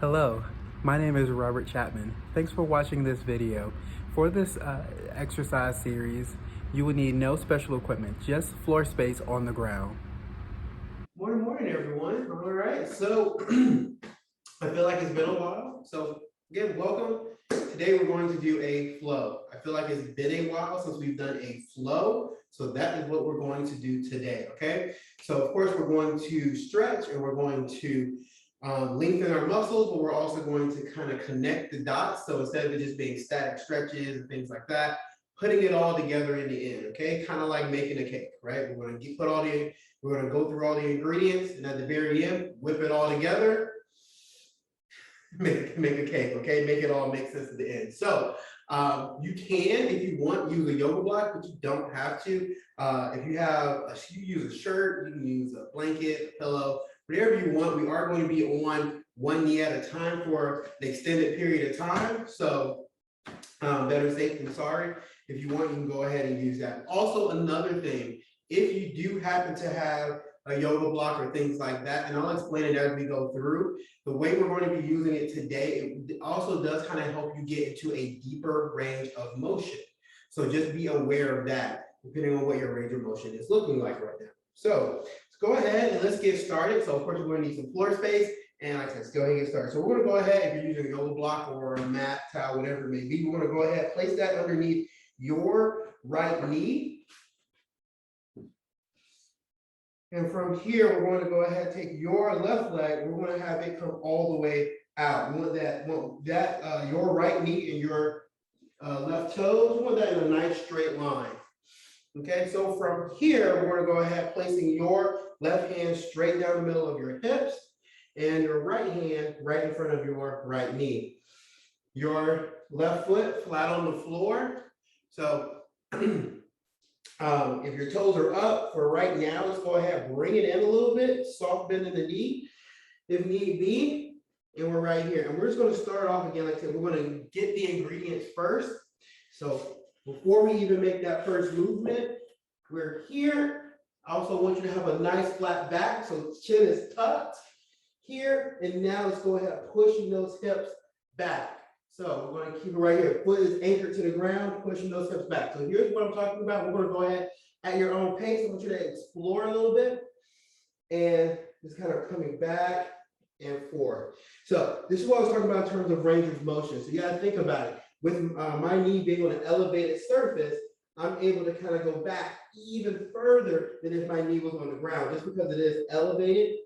Hello, my name is Robert Chapman. Thanks for watching this video. For this exercise series, you will need no special equipment, just floor space on the ground. Morning, everyone. All right, so I feel like it's been a while. So again, welcome. Today we're going to do a flow. I feel like it's been a while since we've done a flow. So that is what we're going to do today, okay? So of course we're going to stretch and we're going to lengthen our muscles, but we're also going to kind of connect the dots. So instead of it just being static stretches and things like that, putting it all together in the end, okay? Kind of like making a cake, right? We're going to we're going to go through all the ingredients, and at the very end, whip it all together, make a cake, okay? Make it all make sense at the end. So you can, if you want, use a yoga block, but you don't have to. If you use a shirt, you can use a blanket, a pillow, whatever you want. We are going to be on one knee at a time for an extended period of time. So better safe than sorry. If you want, you can go ahead and use that. Also, another thing, if you do happen to have a yoga block or things like that, and I'll explain it as we go through, the way we're going to be using it today, it also does kind of help you get into a deeper range of motion. So just be aware of that, depending on what your range of motion is looking like right now. So let's go ahead and let's get started. So of course, we're going to need some floor space. And like I said, let's go ahead and get started. So we're going to go ahead, if you're using a yoga block or a mat, towel, whatever it may be, we're going to go ahead, place that underneath your right knee. And from here, we're going to go ahead and take your left leg. We're going to have it come all the way out. We want that your right knee and your left toes, we want that in a nice straight line. Okay, so from here, we're going to go ahead placing your left hand straight down the middle of your hips and your right hand right in front of your right knee. Your left foot flat on the floor. So if your toes are up for right now, let's go ahead, bring it in a little bit, soft bend in the knee if need be, and we're right here. And we're just going to start off again, like I said, we're going to get the ingredients first. So before we even make that first movement, we're here. I also want you to have a nice flat back, so chin is tucked here. And now let's go ahead pushing those hips back. So we're going to keep it right here. Foot is anchored to the ground, pushing those hips back. So here's what I'm talking about. We're going to go ahead at your own pace. I want you to explore a little bit and just kind of coming back and forth. So this is what I was talking about in terms of range of motion. So you got to think about it. With my knee being on an elevated surface, I'm able to kind of go back even further than if my knee was on the ground, just because it is elevated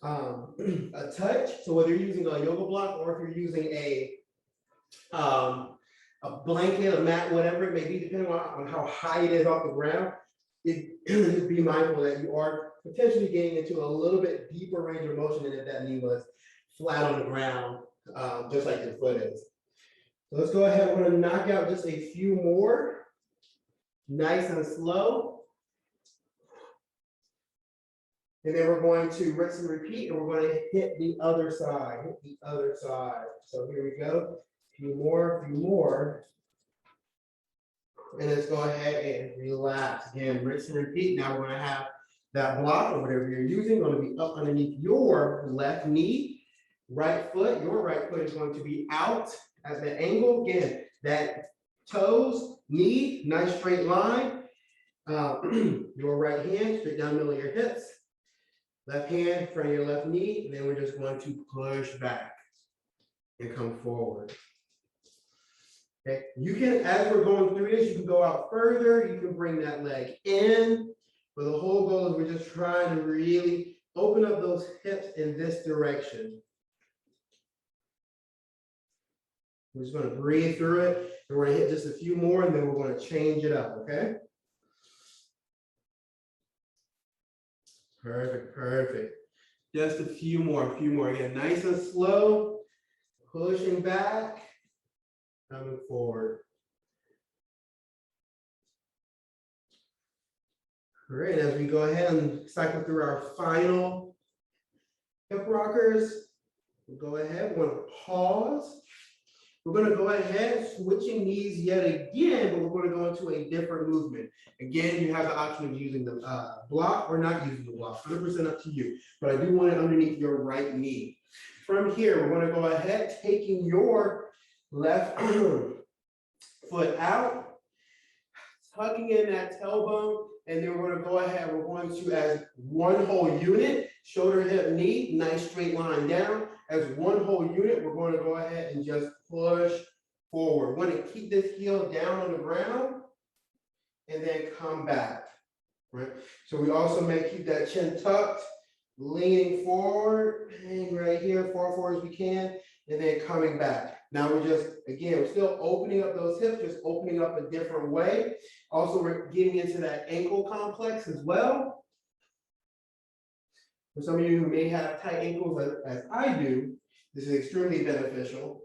a touch. So whether you're using a yoga block or if you're using a blanket, a mat, whatever it may be, depending on how high it is off the ground, just be mindful that you are potentially getting into a little bit deeper range of motion than if that knee was flat on the ground, just like your foot is. So let's go ahead. We're going to knock out just a few more, nice and slow. And then we're going to rinse and repeat, and we're going to hit the other side, So here we go. A few more. And let's go ahead and relax. Again, rinse and repeat. Now we're going to have that block or whatever you're using going to be up underneath your left knee. Right foot, your right foot is going to be out at the angle. Again, that toes, knee, nice straight line. Your right hand straight down the middle of your hips. Left hand in front of your left knee. And then we're just going to push back and come forward. Okay, you can, as we're going through this, you can go out further, you can bring that leg in, but the whole goal is we're just trying to really open up those hips in this direction. We're just going to breathe through it, and we're going to hit just a few more, and then we're going to change it up, okay? Perfect. Just a few more. Again, nice and slow, pushing back. Coming forward. Great. As we go ahead and cycle through our final hip rockers, we'll go ahead. We're going to pause. We're going to go ahead, switching knees yet again, but we're going to go into a different movement. Again, you have the option of using the block or not using the block. 100% up to you. But I do want it underneath your right knee. From here, we're going to go ahead, taking your left foot out, tucking in that tailbone, and then we're going to go ahead, we're going to, as one whole unit, shoulder, hip, knee, nice straight line down. As one whole unit, we're going to go ahead and just push forward. We want to keep this heel down on the ground and then come back, right? So we also may keep that chin tucked, leaning forward, hang right here, far forward as we can, and then coming back. Now we're just, again, we're still opening up those hips, just opening up a different way. Also, we're getting into that ankle complex as well. For some of you who may have tight ankles as I do, this is extremely beneficial.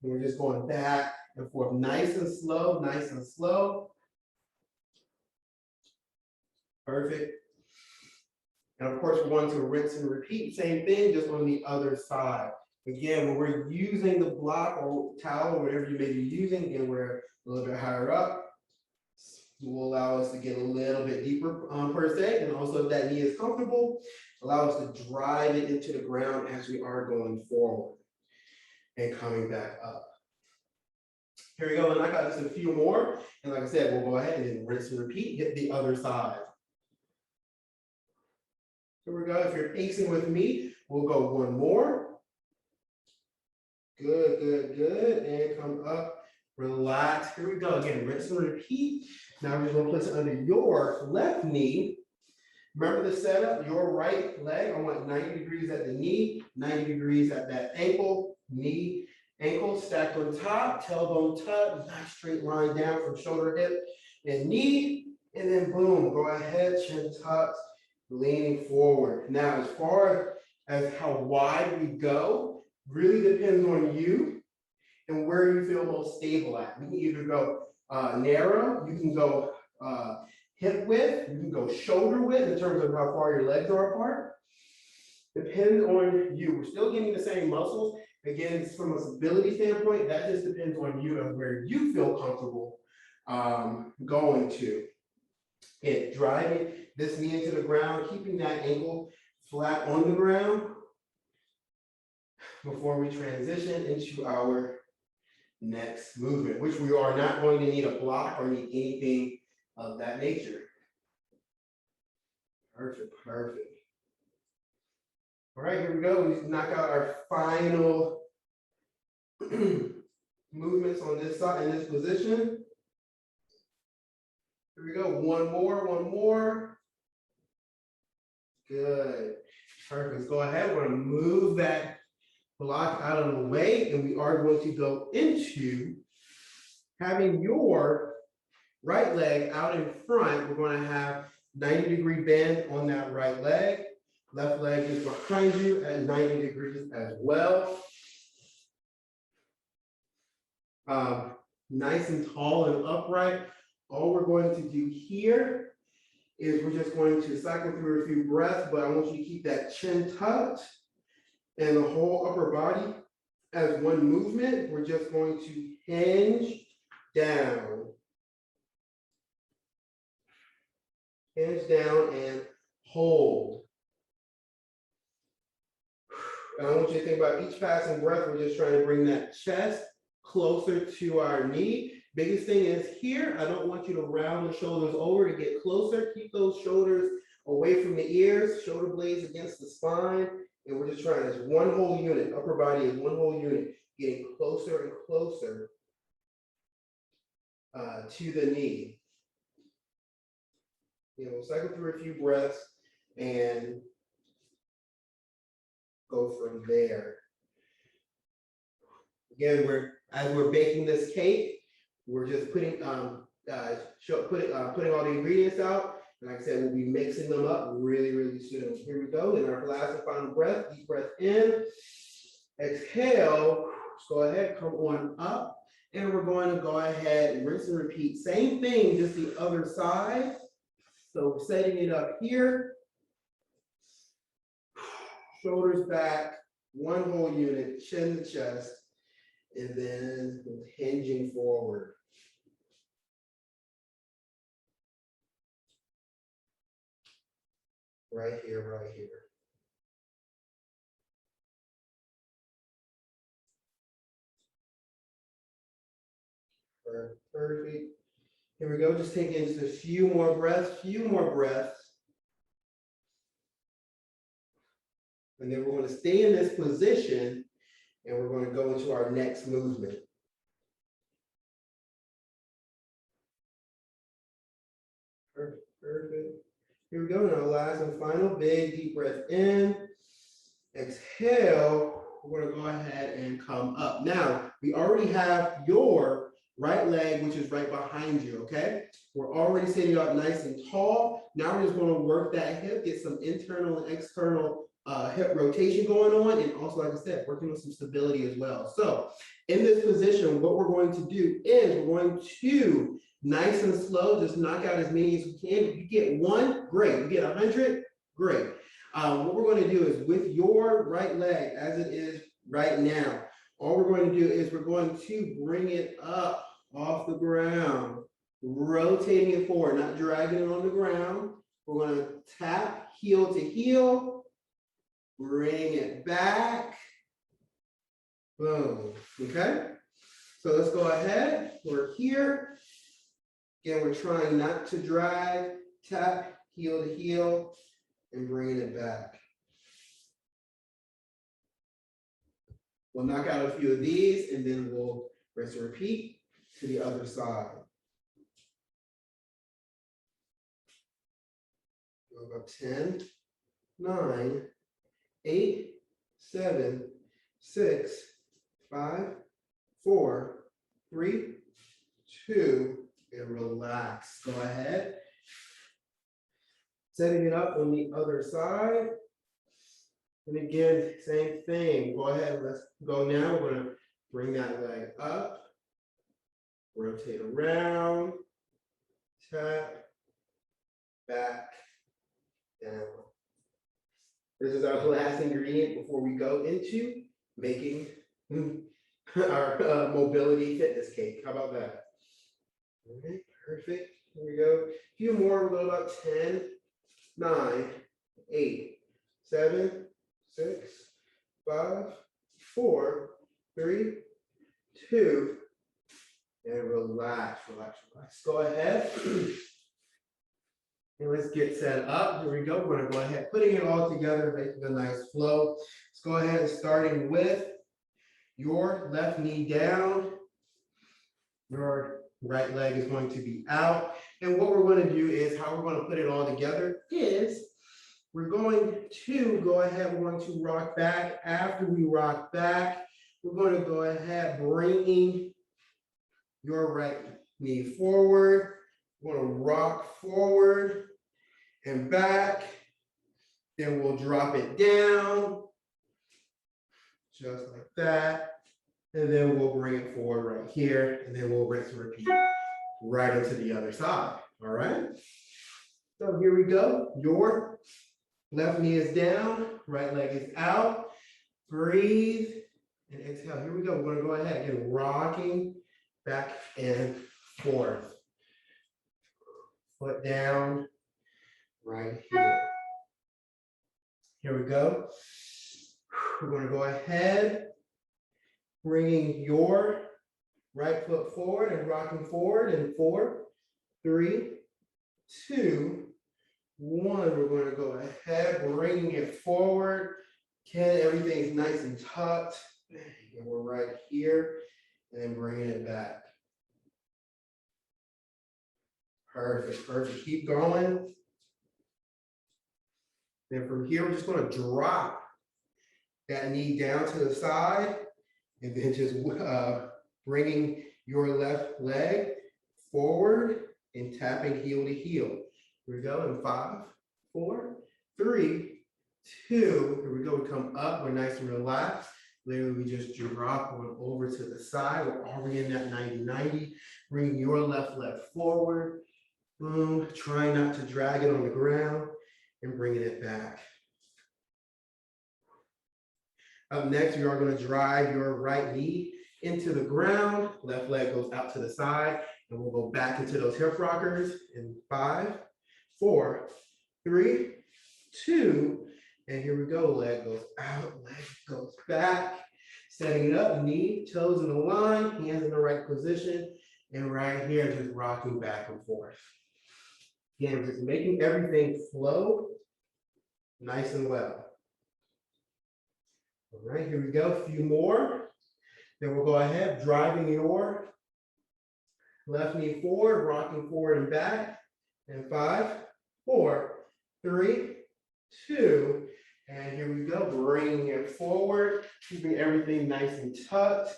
And we're just going back and forth, nice and slow, nice and slow. Perfect. And of course, we're going to rinse and repeat, same thing, just on the other side. Again, when we're using the block or towel or whatever you may be using, again, we're a little bit higher up. It will allow us to get a little bit deeper per se, and also if that knee is comfortable, allow us to drive it into the ground as we are going forward and coming back up. Here we go, and I got just a few more, and like I said, we'll go ahead and then rinse and repeat, hit the other side. Here we go, if you're pacing with me, we'll go one more. Good, good, good, and come up, relax. Here we go again, rinse and repeat. Now we're just gonna place it under your left knee. Remember the setup, your right leg, I want 90 degrees at the knee, 90 degrees at that ankle, knee, ankle stacked on top, tailbone tucked, nice straight line down from shoulder, hip, and knee, and then boom, go ahead, chin tucked, leaning forward. Now, as far as how wide we go, really depends on you and where you feel most stable at. You can either go narrow, you can go hip width, you can go shoulder width in terms of how far your legs are apart. Depends on you. We're still getting the same muscles. Again, from a stability standpoint, that just depends on you and where you feel comfortable going to. And driving this knee into the ground, keeping that ankle flat on the ground before we transition into our next movement, which we are not going to need a block or need anything of that nature. Perfect, perfect. All right, here we go. We knock out our final movements on this side, in this position. Here we go, one more. Good, perfect. Let's go ahead, we're gonna move that block out of the way, and we are going to go into having your right leg out in front. We're going to have 90-degree bend on that right leg. Left leg is behind you at 90 degrees as well. Nice and tall and upright. All we're going to do here is we're just going to cycle through a few breaths, but I want you to keep that chin tucked and the whole upper body as one movement. We're just going to hinge down. Hinge down and hold. And I want you to think about each passing breath, we're just trying to bring that chest closer to our knee. Biggest thing is here, I don't want you to round the shoulders over to get closer. Keep those shoulders away from the ears, shoulder blades against the spine. And we're just trying, as one whole unit, upper body is one whole unit, getting closer and closer to the knee. We'll cycle through a few breaths and go from there. Again, as we're baking this cake, we're just putting putting all the ingredients out. And like I said, we'll be mixing them up really, really soon. Here we go. In our last and final breath, deep breath in, exhale. Let's go ahead, come on up. And we're going to go ahead and rinse and repeat. Same thing, just the other side. So setting it up here. Shoulders back, one whole unit, chin to chest, and then hinging forward. Right here, right here. Perfect. Here we go. Just taking just a few more breaths, And then we're going to stay in this position and we're going to go into our next movement. Perfect. Here we go. Now last and final big deep breath in. Exhale. We're going to go ahead and come up. Now, we already have your right leg, which is right behind you, okay? We're already sitting up nice and tall. Now we're just going to work that hip, get some internal and external hip rotation going on, and also, like I said, working on some stability as well. So in this position, what we're going to do is we're going to, nice and slow, just knock out as many as we can. If you get one, great. You get 100, great. What we're going to do is with your right leg as it is right now, all we're going to do is we're going to bring it up off the ground, rotating it forward, not dragging it on the ground. We're going to tap heel to heel, bring it back, boom, okay? So let's go ahead, we're here. Again, we're trying not to drag, tap heel to heel, and bringing it back. We'll knock out a few of these and then we'll rinse and repeat to the other side. Go about 10, 9, 8, 7, 6, 5, 4, 3, 2, and relax. Go ahead. Setting it up on the other side. And again, same thing. Go ahead, let's go now. We're going to bring that leg up, rotate around, tap, back, down. This is our last ingredient before we go into making our mobility fitness cake. How about that? All right, perfect. Here we go. A few more. We'll go about 10, 9, 8, 7, 6, 5, 4, 3, 2, and relax. Go ahead. And let's get set up. Here we go. We're going to go ahead, putting it all together, making a nice flow. Let's go ahead and starting with your left knee down. Your right leg is going to be out. And what we're going to do is how we're going to put it all together is we're going to go ahead, we're going to rock back. After we rock back, we're going to go ahead, bringing your right knee forward. We're going to rock forward and back. Then we'll drop it down, just like that. And then we'll bring it forward right here, and then we'll rinse and repeat right into the other side, all right? So here we go. Your left knee is down, right leg is out. Breathe and exhale. Here we go. We're gonna go ahead and rocking back and forth. Foot down, right here. Here we go. We're gonna go ahead, bringing your right foot forward and rocking forward in 4, 3, 2, 1. We're going to go ahead, bringing it forward. Everything's nice and tucked. And we're right here, and then bringing it back. Perfect. Keep going. Then from here, we're just going to drop that knee down to the side, and then just bringing your left leg forward and tapping heel to heel. Here we go in 5, 4, 3, 2. Here we go. We come up. We're nice and relaxed. Literally, we just drop on over to the side. We're already in that 90-90. Bring your left leg forward. Boom. Try not to drag it on the ground and bringing it back. Up next, we are going to drive your right knee into the ground. Left leg goes out to the side, and we'll go back into those hip rockers in 5, 4, 3, 2, and here we go. Leg goes out, leg goes back. Setting it up, knee, toes in a line, hands in the right position, and right here, just rocking back and forth. Again, just making everything flow nice and well. All right, here we go, a few more. Then we'll go ahead, driving your left knee forward, rocking forward and back. And 5, 4, 3, 2, and here we go, bringing it forward, keeping everything nice and tucked,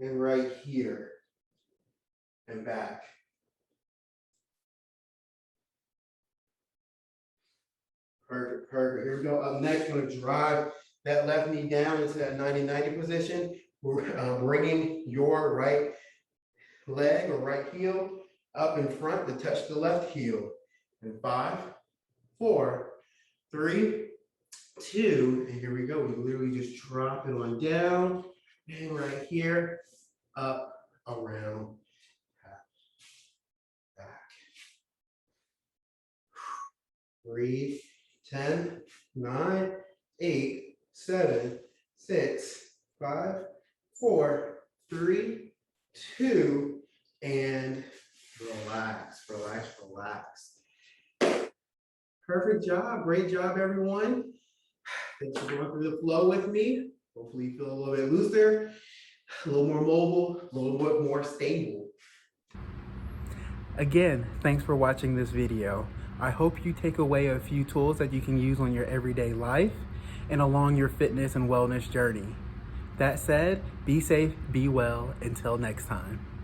and right here, and back. Perfect, perfect. Here we go. Up next, we're going to drive that left knee down into that 90-90 position. We're bringing your right leg or right heel up in front to touch the left heel. And 5, 4, 3, 2, and here we go. We literally just drop it on down, and right here, up, around, back. Breathe. 10, 9, 8, 7, 6, 5, 4, 3, 2, and relax, relax, relax. Perfect job. Great job, everyone. Thanks for going through the flow with me. Hopefully you feel a little bit looser, a little more mobile, a little bit more stable. Again, thanks for watching this video. I hope you take away a few tools that you can use on your everyday life and along your fitness and wellness journey. That said, be safe, be well, until next time.